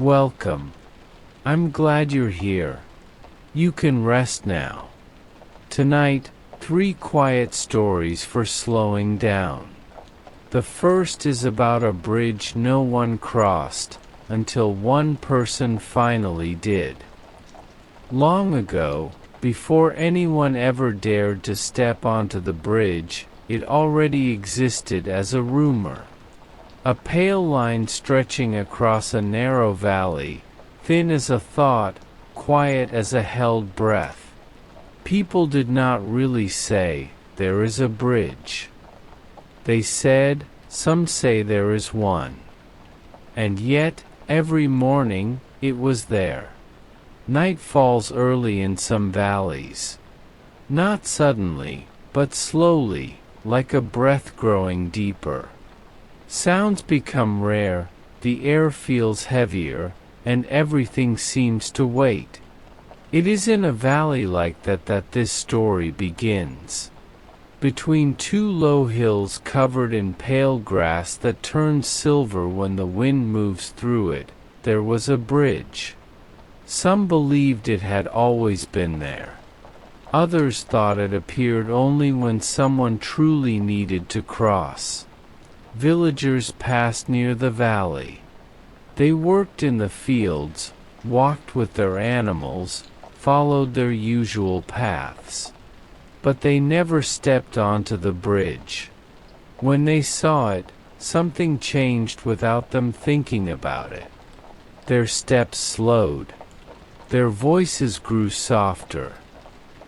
Welcome. I'm glad you're here. You can rest now. Tonight, 3 quiet stories for slowing down. The first is about a bridge no one crossed, until one person finally did. Long ago, before anyone ever dared to step onto the bridge, it already existed as a rumor. A pale line stretching across a narrow valley, thin as a thought, quiet as a held breath. People did not really say, "There is a bridge." They said, "Some say there is one." And yet, every morning, it was there. Night falls early in some valleys. Not suddenly, but slowly, like a breath growing deeper. Sounds become rare, the air feels heavier, and everything seems to wait. It is in a valley like that this story begins. Between 2 low hills covered in pale grass that turns silver when the wind moves through it, there was a bridge. Some believed it had always been there. Others thought it appeared only when someone truly needed to cross. Villagers passed near the valley. They worked in the fields, walked with their animals, followed their usual paths. But they never stepped onto the bridge. When they saw it, something changed without them thinking about it. Their steps slowed. Their voices grew softer.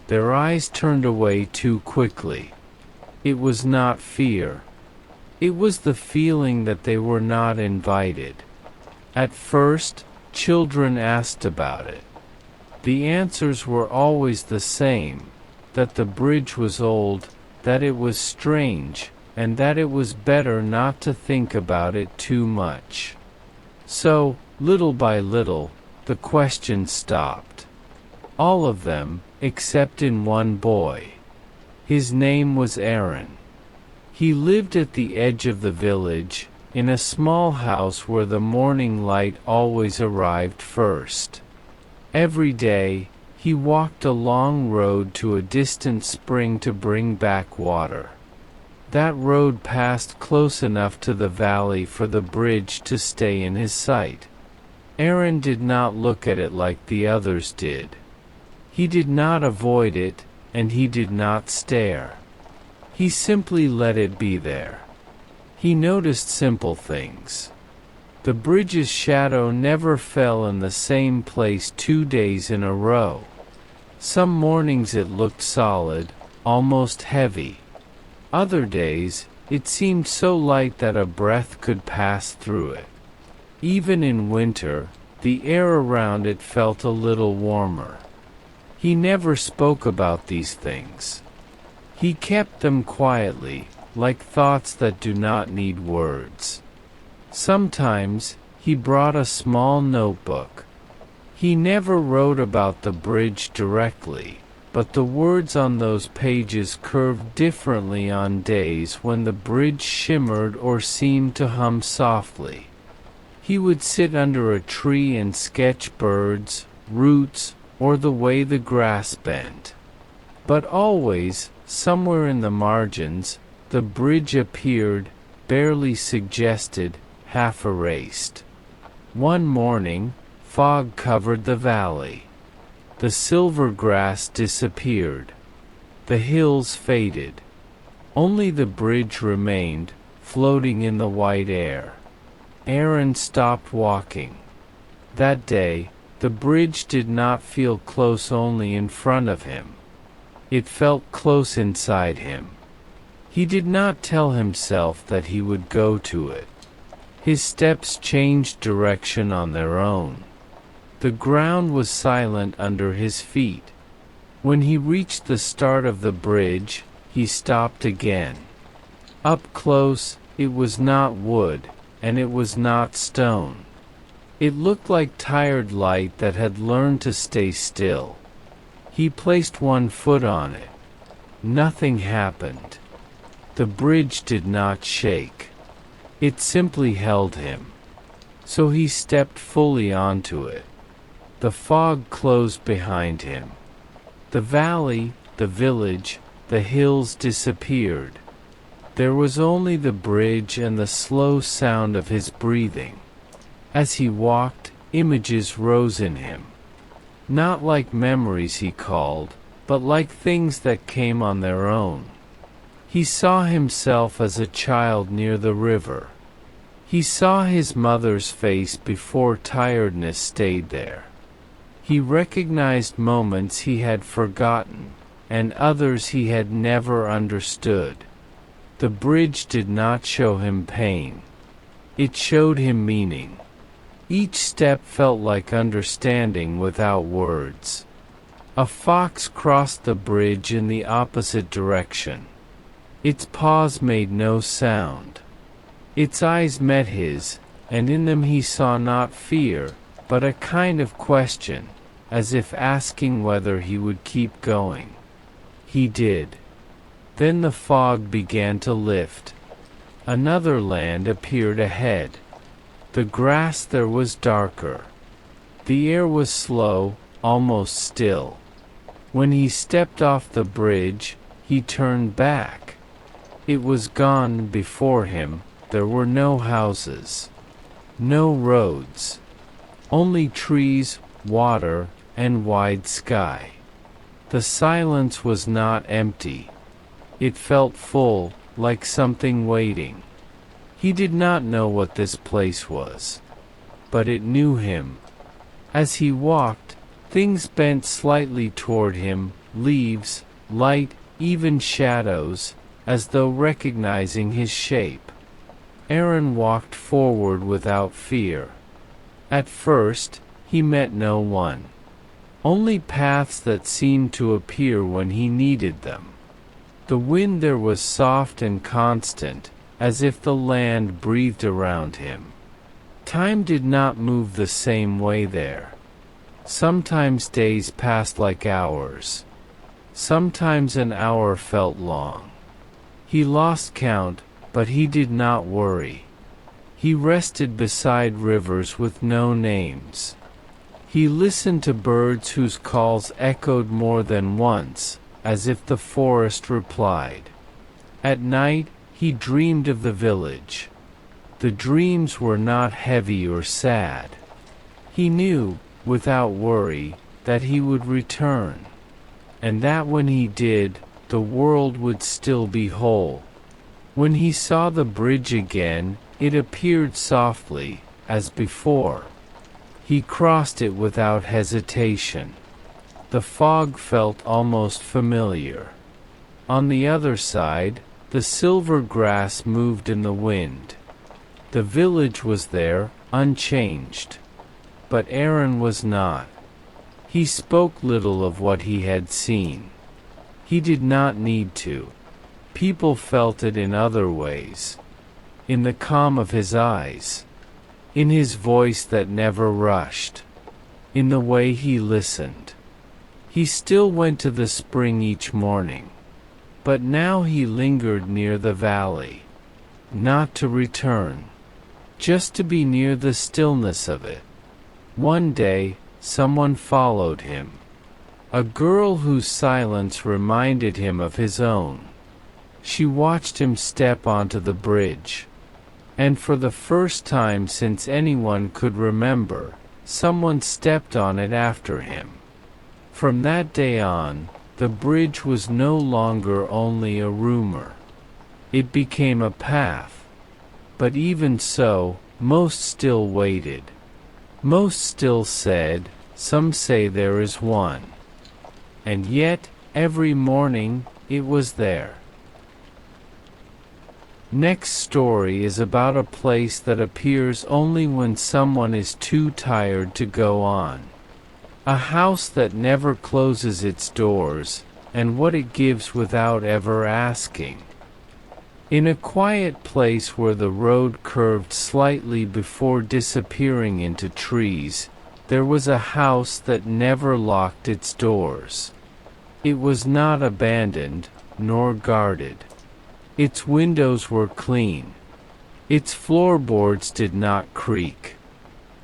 Their eyes turned away too quickly. It was not fear. It was the feeling that they were not invited. At first, children asked about it. The answers were always the same, that the bridge was old, that it was strange, and that it was better not to think about it too much. So, little by little, the questions stopped. All of them, except in one boy. His name was Aaron. He lived at the edge of the village, in a small house where the morning light always arrived first. Every day, he walked a long road to a distant spring to bring back water. That road passed close enough to the valley for the bridge to stay in his sight. Aaron did not look at it like the others did. He did not avoid it, and he did not stare. He simply let it be there. He noticed simple things. The bridge's shadow never fell in the same place 2 days in a row. Some mornings it looked solid, almost heavy. Other days, it seemed so light that a breath could pass through it. Even in winter, the air around it felt a little warmer. He never spoke about these things. He kept them quietly, like thoughts that do not need words. Sometimes, he brought a small notebook. He never wrote about the bridge directly, but the words on those pages curved differently on days when the bridge shimmered or seemed to hum softly. He would sit under a tree and sketch birds, roots, or the way the grass bent. But always, somewhere in the margins, the bridge appeared, barely suggested, half erased. One morning, fog covered the valley. The silver grass disappeared. The hills faded. Only the bridge remained, floating in the white air. Aaron stopped walking. That day, the bridge did not feel close only in front of him. It felt close inside him. He did not tell himself that he would go to it. His steps changed direction on their own. The ground was silent under his feet. When he reached the start of the bridge, he stopped again. Up close, it was not wood, and it was not stone. It looked like tired light that had learned to stay still. He placed one foot on it. Nothing happened. The bridge did not shake. It simply held him. so he stepped fully onto it. The fog closed behind him. The valley, the village, the hills disappeared. There was only the bridge and the slow sound of his breathing. As he walked, images rose in him. Not like memories he called, but like things that came on their own. He saw himself as a child near the river. He saw his mother's face before tiredness stayed there. He recognized moments he had forgotten, and others he had never understood. The bridge did not show him pain. It showed him meaning. Each step felt like understanding without words. A fox crossed the bridge in the opposite direction. Its paws made no sound. Its eyes met his, and in them he saw not fear, but a kind of question, as if asking whether he would keep going. He did. Then the fog began to lift. Another land appeared ahead. The grass there was darker. The air was slow, almost still. When he stepped off the bridge, he turned back. It was gone before him. There were no houses, no roads, only trees, water, and wide sky. The silence was not empty. It felt full, like something waiting. He did not know what this place was, but it knew him. As he walked, things bent slightly toward him, leaves, light, even shadows, as though recognizing his shape. Aaron walked forward without fear. At first, he met no one. Only paths that seemed to appear when he needed them. The wind there was soft and constant, as if the land breathed around him. Time did not move the same way there. Sometimes days passed like hours. Sometimes an hour felt long. He lost count, but he did not worry. He rested beside rivers with no names. He listened to birds whose calls echoed more than once, as if the forest replied. At night, he dreamed of the village. The dreams were not heavy or sad. He knew, without worry, that he would return, and that when he did, the world would still be whole. When he saw the bridge again, it appeared softly, as before. He crossed it without hesitation. The fog felt almost familiar. On the other side, the silver grass moved in the wind. The village was there, unchanged. But Aaron was not. He spoke little of what he had seen. He did not need to. People felt it in other ways. In the calm of his eyes. In his voice that never rushed. In the way he listened. He still went to the spring each morning. But now he lingered near the valley. Not to return. Just to be near the stillness of it. One day, someone followed him. A girl whose silence reminded him of his own. She watched him step onto the bridge. And for the first time since anyone could remember, someone stepped on it after him. From that day on, the bridge was no longer only a rumor. It became a path. But even so, most still waited. Most still said, "Some say there is one." And yet, every morning, it was there. Next story is about a place that appears only when someone is too tired to go on. A house that never closes its doors, and what it gives without ever asking. In a quiet place where the road curved slightly before disappearing into trees, there was a house that never locked its doors. It was not abandoned, nor guarded. Its windows were clean. Its floorboards did not creak.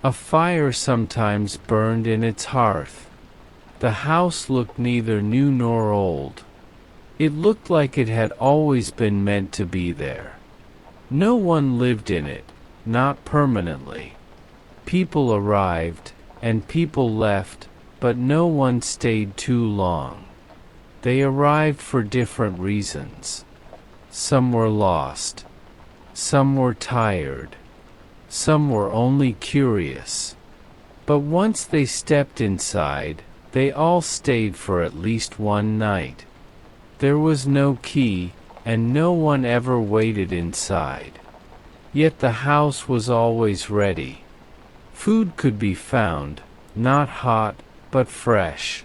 A fire sometimes burned in its hearth. The house looked neither new nor old. It looked like it had always been meant to be there. No one lived in it, not permanently. People arrived, and people left, but no one stayed too long. They arrived for different reasons. Some were lost. Some were tired. Some were only curious. But once they stepped inside, they all stayed for at least one night. There was no key, and no one ever waited inside. Yet the house was always ready. Food could be found, not hot, but fresh.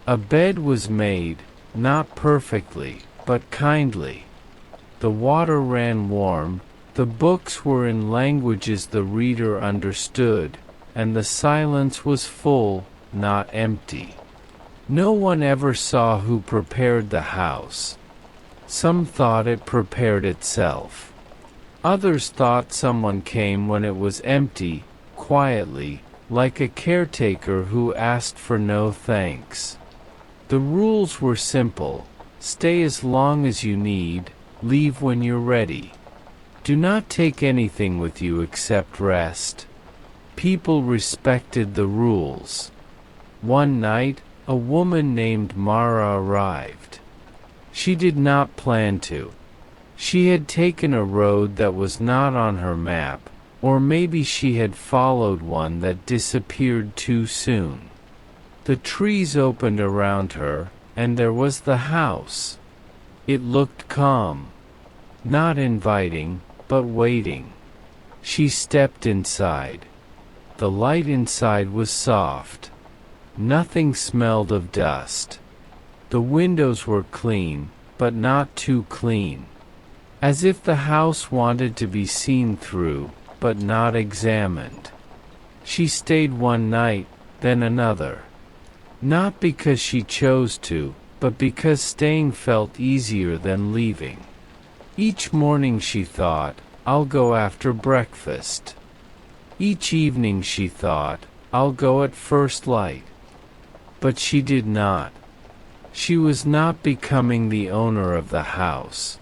A bed was made, not perfectly, but kindly. The water ran warm, the books were in languages the reader understood, and the silence was full, not empty. No one ever saw who prepared the house. Some thought it prepared itself. Others thought someone came when it was empty, quietly, like a caretaker who asked for no thanks. The rules were simple: stay as long as you need, leave when you're ready. Do not take anything with you except rest. People respected the rules. One night, a woman named Mara arrived. She did not plan to. She had taken a road that was not on her map, or maybe she had followed one that disappeared too soon. The trees opened around her, and there was the house. It looked calm. Not inviting, but waiting. She stepped inside. The light inside was soft. Nothing smelled of dust. The windows were clean, but not too clean. As if the house wanted to be seen through, but not examined. She stayed one night, then another. Not because she chose to, but because staying felt easier than leaving. Each morning she thought, I'll go after breakfast. Each evening she thought, I'll go at first light. But she did not. She was not becoming the owner of the house.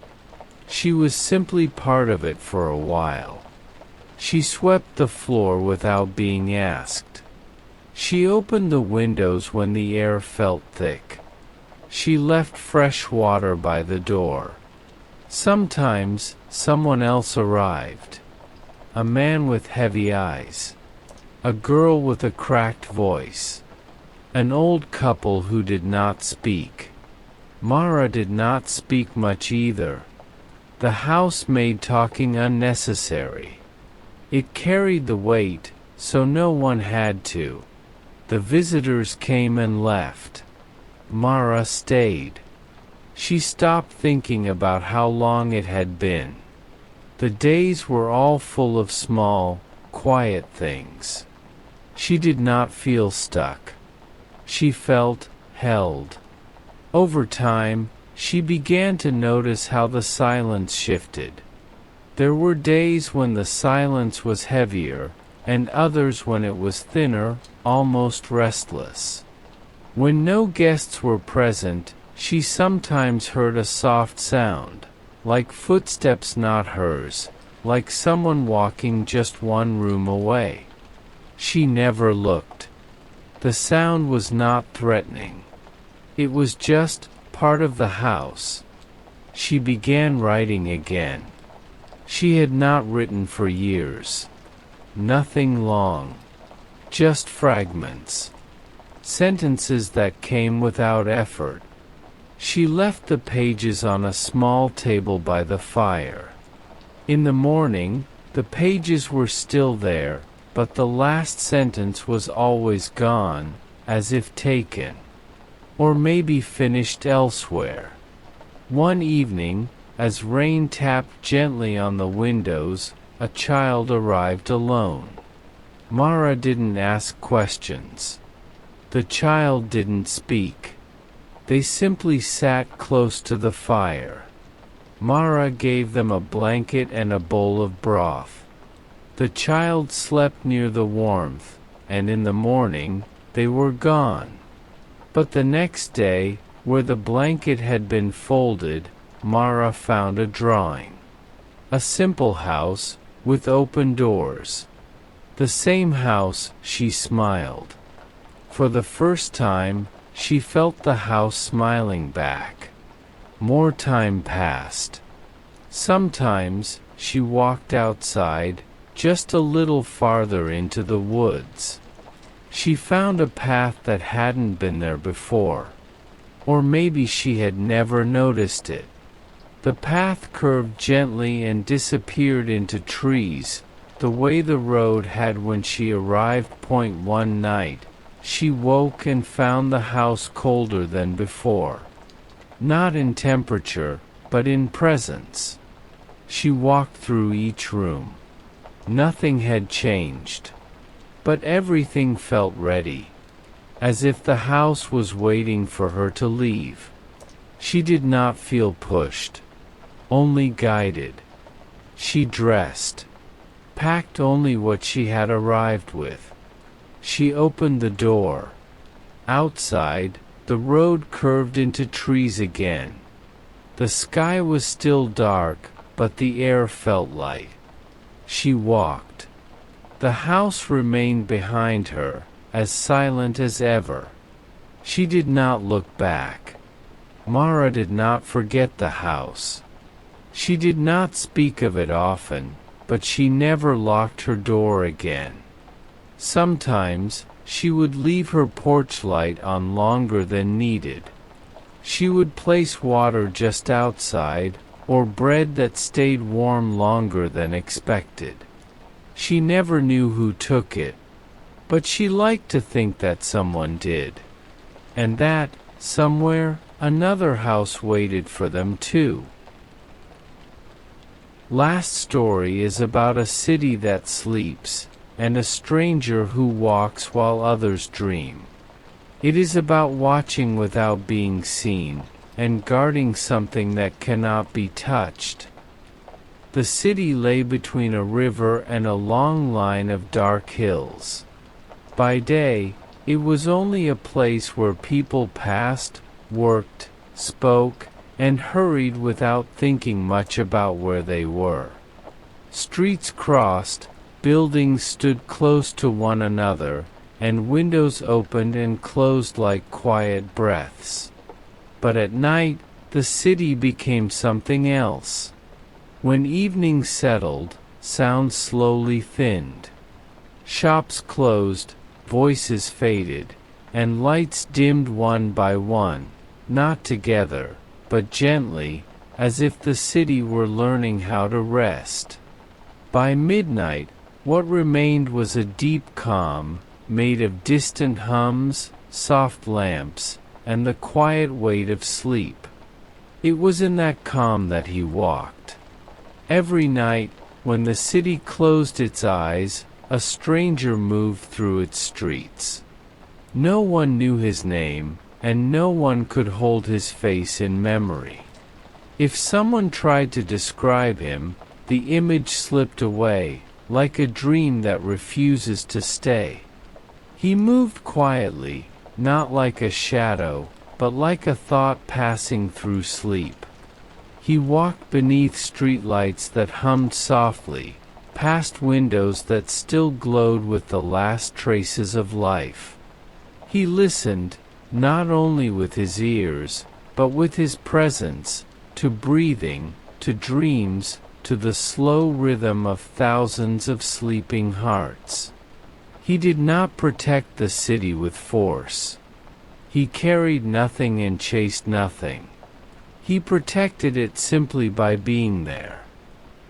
She was simply part of it for a while. She swept the floor without being asked. She opened the windows when the air felt thick. She left fresh water by the door. Sometimes, someone else arrived. A man with heavy eyes. A girl with a cracked voice. An old couple who did not speak. Mara did not speak much either. The house made talking unnecessary. It carried the weight, so no one had to. The visitors came and left. Mara stayed. She stopped thinking about how long it had been. The days were all full of small, quiet things. She did not feel stuck. She felt held. Over time, she began to notice how the silence shifted. There were days when the silence was heavier, and others when it was thinner, almost restless. When no guests were present, she sometimes heard a soft sound, like footsteps not hers, like someone walking just one room away. She never looked. The sound was not threatening. It was just part of the house. She began writing again. She had not written for years. Nothing long. Just fragments. Sentences that came without effort. She left the pages on a small table by the fire. In the morning, the pages were still there, but the last sentence was always gone, as if taken. Or maybe finished elsewhere. One evening, as rain tapped gently on the windows, a child arrived alone. Mara didn't ask questions. The child didn't speak. They simply sat close to the fire. Mara gave them a blanket and a bowl of broth. The child slept near the warmth, and in the morning, they were gone. But the next day, where the blanket had been folded, Mara found a drawing. A simple house, with open doors. The same house, she smiled. For the first time, she felt the house smiling back. More time passed. Sometimes, she walked outside, just a little farther into the woods. She found a path that hadn't been there before. Or maybe she had never noticed it. The path curved gently and disappeared into trees, the way the road had when she arrived. One night, she woke and found the house colder than before. Not in temperature, but in presence. She walked through each room. Nothing had changed. But everything felt ready. As if the house was waiting for her to leave. She did not feel pushed. Only guided. She dressed. Packed only what she had arrived with. She opened the door. Outside, the road curved into trees again. The sky was still dark, but the air felt light. She walked. The house remained behind her, as silent as ever. She did not look back. Mara did not forget the house. She did not speak of it often, but she never locked her door again. Sometimes, she would leave her porch light on longer than needed. She would place water just outside, or bread that stayed warm longer than expected. She never knew who took it, but she liked to think that someone did. And that, somewhere, another house waited for them too. Last story is about a city that sleeps, and a stranger who walks while others dream. It is about watching without being seen, and guarding something that cannot be touched. The city lay between a river and a long line of dark hills. By day, it was only a place where people passed, worked, spoke, and hurried without thinking much about where they were. Streets crossed, buildings stood close to one another, and windows opened and closed like quiet breaths. But at night, the city became something else. When evening settled, sounds slowly thinned. Shops closed, voices faded, and lights dimmed one by one, not together, but gently, as if the city were learning how to rest. By midnight, what remained was a deep calm, made of distant hums, soft lamps, and the quiet weight of sleep. It was in that calm that he walked. Every night, when the city closed its eyes, a stranger moved through its streets. No one knew his name, and no one could hold his face in memory. If someone tried to describe him, the image slipped away, like a dream that refuses to stay. He moved quietly, not like a shadow, but like a thought passing through sleep. He walked beneath streetlights that hummed softly, past windows that still glowed with the last traces of life. He listened, not only with his ears, but with his presence, to breathing, to dreams, to the slow rhythm of thousands of sleeping hearts. He did not protect the city with force. He carried nothing and chased nothing. He protected it simply by being there.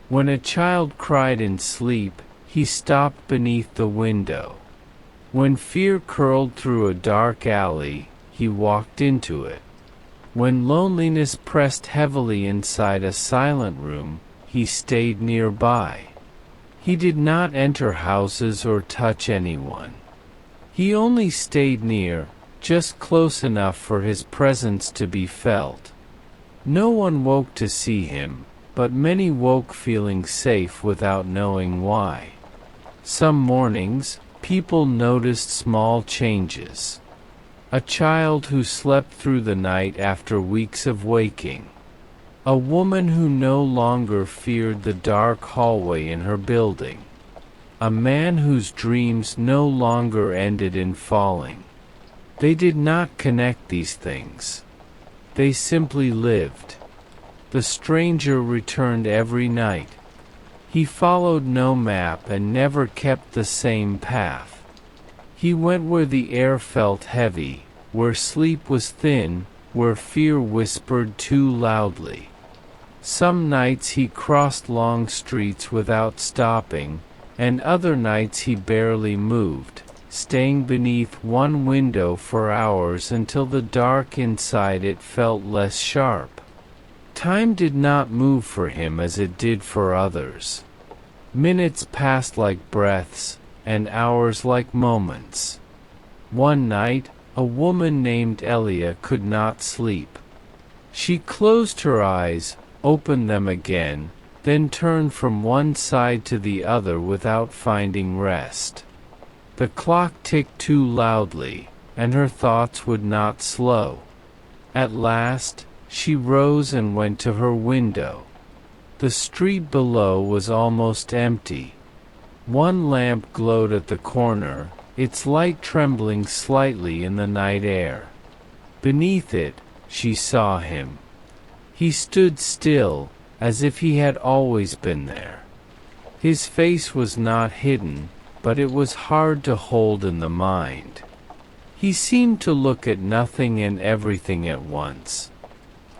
When a child cried in sleep, he stopped beneath the window. When fear curled through a dark alley, he walked into it. When loneliness pressed heavily inside a silent room, he stayed nearby. He did not enter houses or touch anyone. He only stayed near, just close enough for his presence to be felt. No one woke to see him, but many woke feeling safe without knowing why. Some mornings, people noticed small changes. A child who slept through the night after weeks of waking. A woman who no longer feared the dark hallway in her building. A man whose dreams no longer ended in falling. They did not connect these things. They simply lived. The stranger returned every night. He followed no map and never kept the same path. He went where the air felt heavy, where sleep was thin, where fear whispered too loudly. Some nights he crossed long streets without stopping, and other nights he barely moved, staying beneath one window for hours until the dark inside it felt less sharp. Time did not move for him as it did for others. Minutes passed like breaths, and hours like moments. One night, a woman named Elia could not sleep. She closed her eyes, opened them again, then turned from one side to the other without finding rest. The clock ticked too loudly, and her thoughts would not slow. At last, she rose and went to her window. The street below was almost empty. One lamp glowed at the corner, its light trembling slightly in the night air. Beneath it, she saw him. He stood still, as if he had always been there. His face was not hidden, but it was hard to hold in the mind. He seemed to look at nothing and everything at once.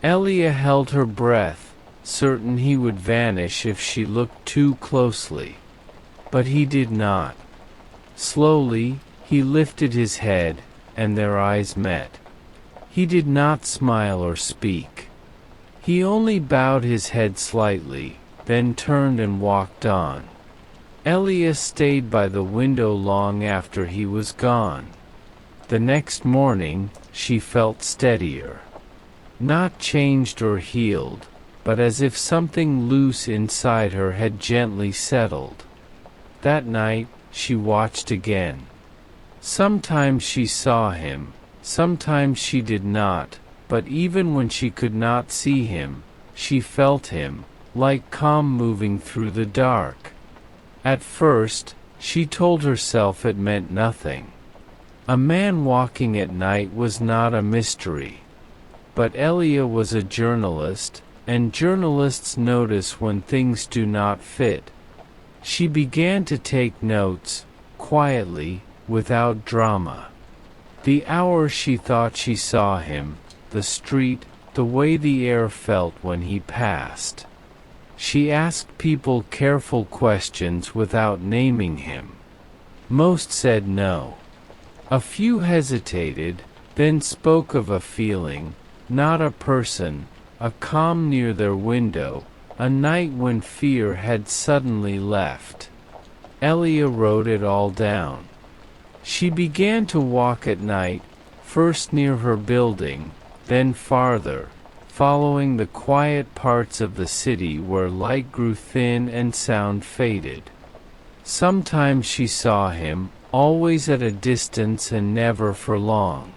Elia held her breath, certain he would vanish if she looked too closely. But he did not. Slowly, he lifted his head, and their eyes met. He did not smile or speak. He only bowed his head slightly, then turned and walked on. Elia stayed by the window long after he was gone. The next morning, she felt steadier. Not changed or healed, but as if something loose inside her had gently settled. That night, she watched again. Sometimes she saw him, sometimes she did not, but even when she could not see him, she felt him, like calm moving through the dark. At first, she told herself it meant nothing. A man walking at night was not a mystery. But Elia was a journalist, and journalists notice when things do not fit. She began to take notes, quietly, without drama. The hour she thought she saw him, the street, the way the air felt when he passed. She asked people careful questions without naming him. Most said no. A few hesitated, then spoke of a feeling, not a person, a calm near their window, a night when fear had suddenly left. Elia wrote it all down. She began to walk at night, first near her building, then farther, following the quiet parts of the city where light grew thin and sound faded. Sometimes she saw him, always at a distance and never for long.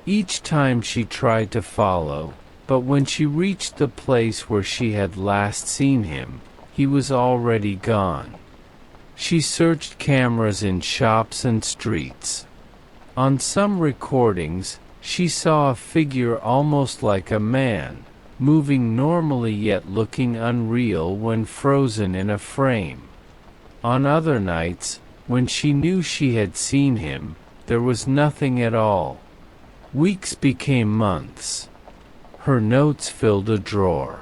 Each time she tried to follow, but when she reached the place where she had last seen him, he was already gone. She searched cameras in shops and streets. On some recordings, she saw a figure almost like a man, moving normally yet looking unreal when frozen in a frame. On other nights, when she knew she had seen him, there was nothing at all. Weeks became months. Her notes filled a drawer.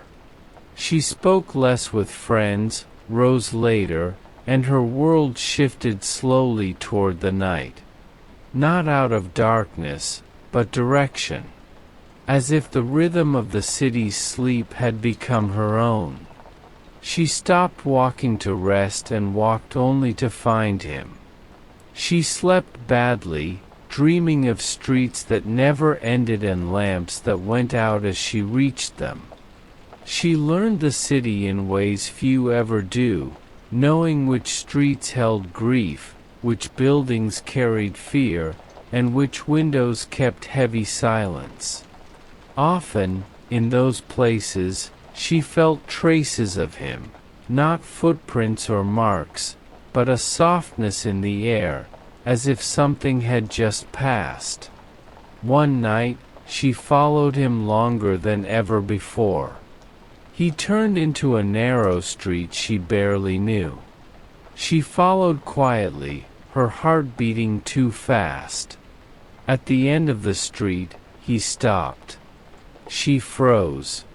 She spoke less with friends, rose later, and her world shifted slowly toward the night. Not out of darkness, but direction. As if the rhythm of the city's sleep had become her own. She stopped walking to rest and walked only to find him. She slept badly, dreaming of streets that never ended and lamps that went out as she reached them. She learned the city in ways few ever do, knowing which streets held grief, which buildings carried fear, and which windows kept heavy silence. Often, in those places, she felt traces of him, not footprints or marks, but a softness in the air, as if something had just passed. One night, she followed him longer than ever before. He turned into a narrow street she barely knew. She followed quietly, her heart beating too fast. At the end of the street, he stopped. She froze.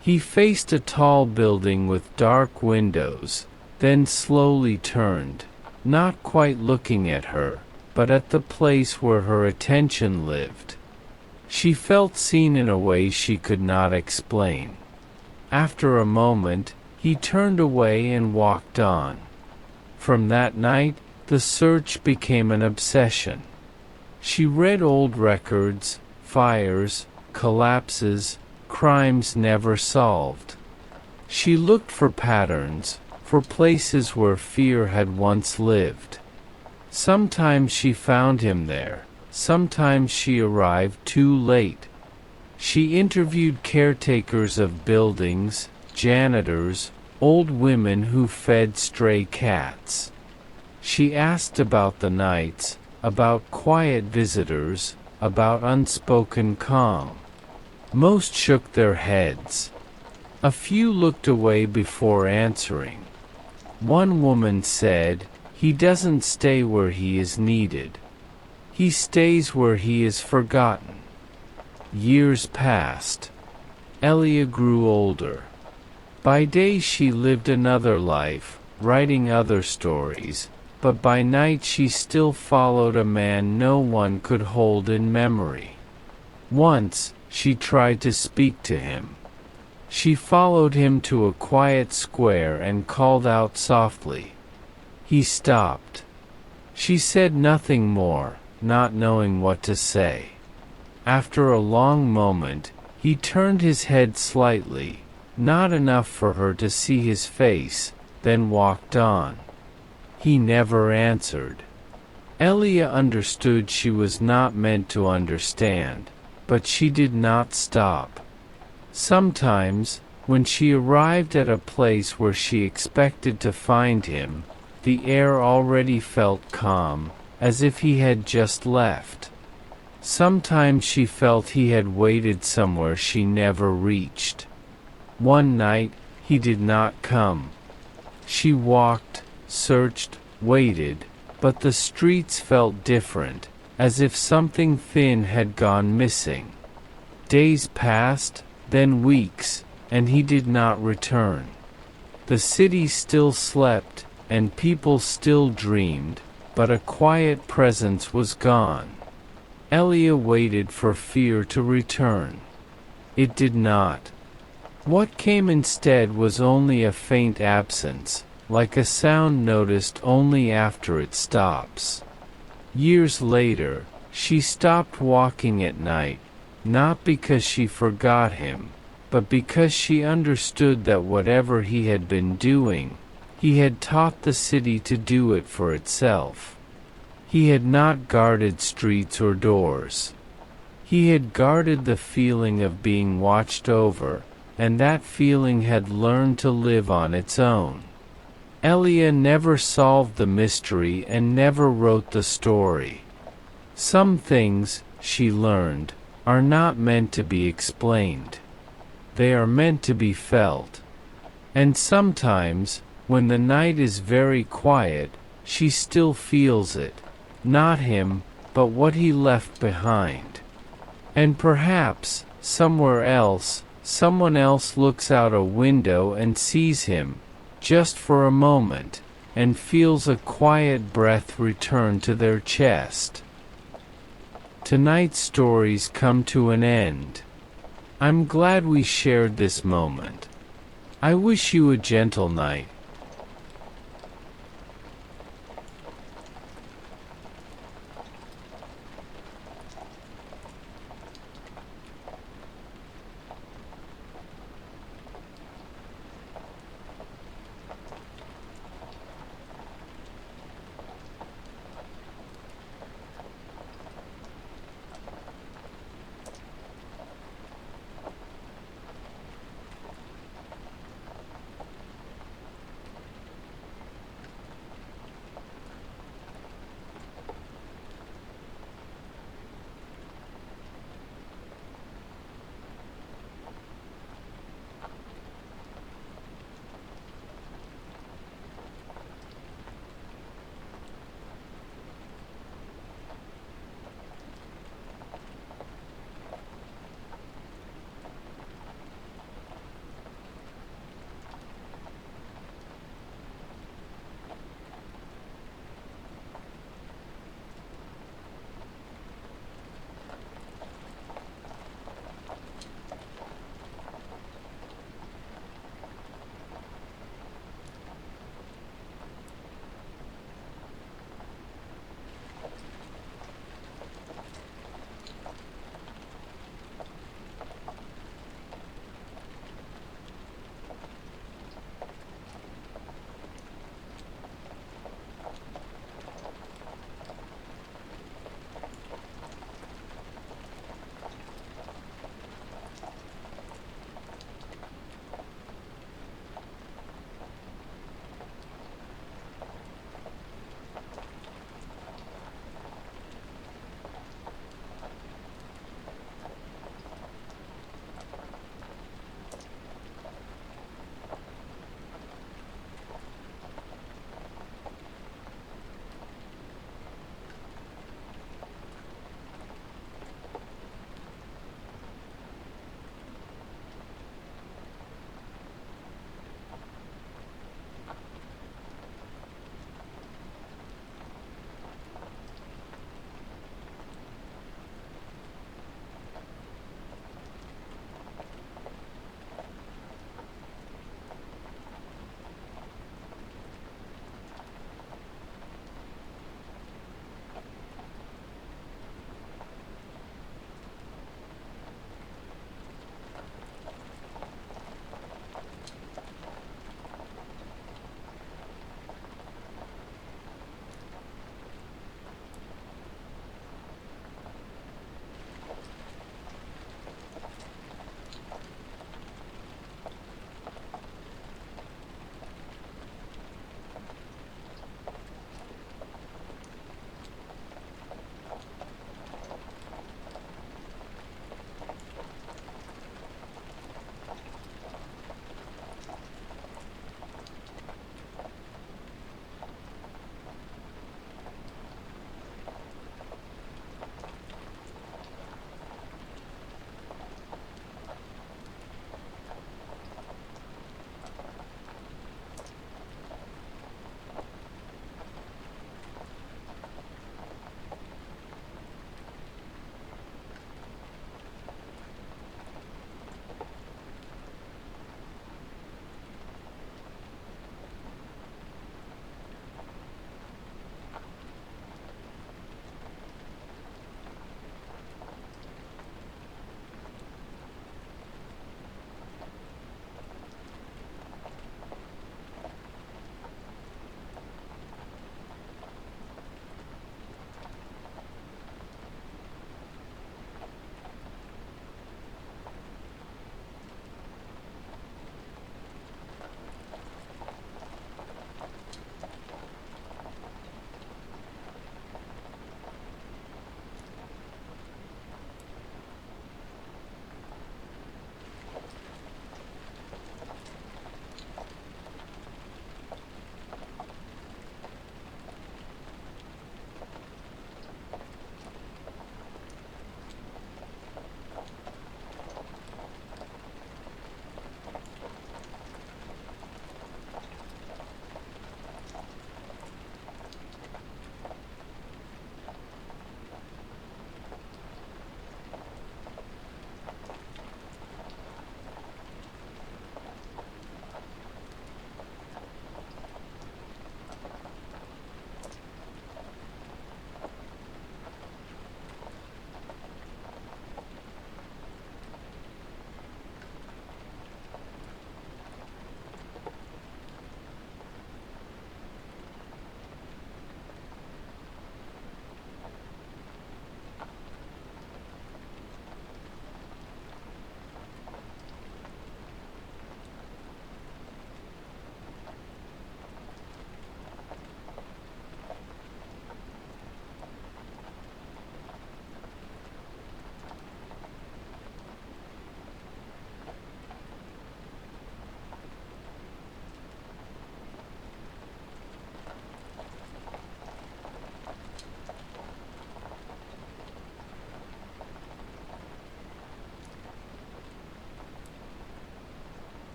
He faced a tall building with dark windows, then slowly turned, not quite looking at her, but at the place where her attention lived. She felt seen in a way she could not explain. After a moment, he turned away and walked on. From that night, the search became an obsession. She read old records, fires, collapses, crimes never solved. She looked for patterns, for places where fear had once lived. Sometimes she found him there, sometimes she arrived too late. She interviewed caretakers of buildings, janitors, old women who fed stray cats. She asked about the nights, about quiet visitors, about unspoken calm. Most shook their heads. A few looked away before answering. One woman said, "He doesn't stay where he is needed. He stays where he is forgotten." Years passed. Elia grew older. By day she lived another life, writing other stories, but by night she still followed a man no one could hold in memory. Once, she tried to speak to him. She followed him to a quiet square and called out softly. He stopped. She said nothing more, not knowing what to say. After a long moment, he turned his head slightly, not enough for her to see his face, then walked on. He never answered. Elia understood she was not meant to understand, but she did not stop. Sometimes, when she arrived at a place where she expected to find him, the air already felt calm, as if he had just left. Sometimes she felt he had waited somewhere she never reached. One night, he did not come. She walked, searched, waited, but the streets felt different, as if something thin had gone missing. Days passed, then weeks, and he did not return. The city still slept, and people still dreamed, but a quiet presence was gone. Elia waited for fear to return. It did not. What came instead was only a faint absence, like a sound noticed only after it stops. Years later, she stopped walking at night, not because she forgot him, but because she understood that whatever he had been doing, he had taught the city to do it for itself. He had not guarded streets or doors. He had guarded the feeling of being watched over, and that feeling had learned to live on its own. Elia never solved the mystery and never wrote the story. Some things, she learned, are not meant to be explained. They are meant to be felt. And sometimes, when the night is very quiet, she still feels it. Not him, but what he left behind. And perhaps, somewhere else, someone else looks out a window and sees him, just for a moment, and feels a quiet breath return to their chest. Tonight's stories come to an end. I'm glad we shared this moment. I wish you a gentle night,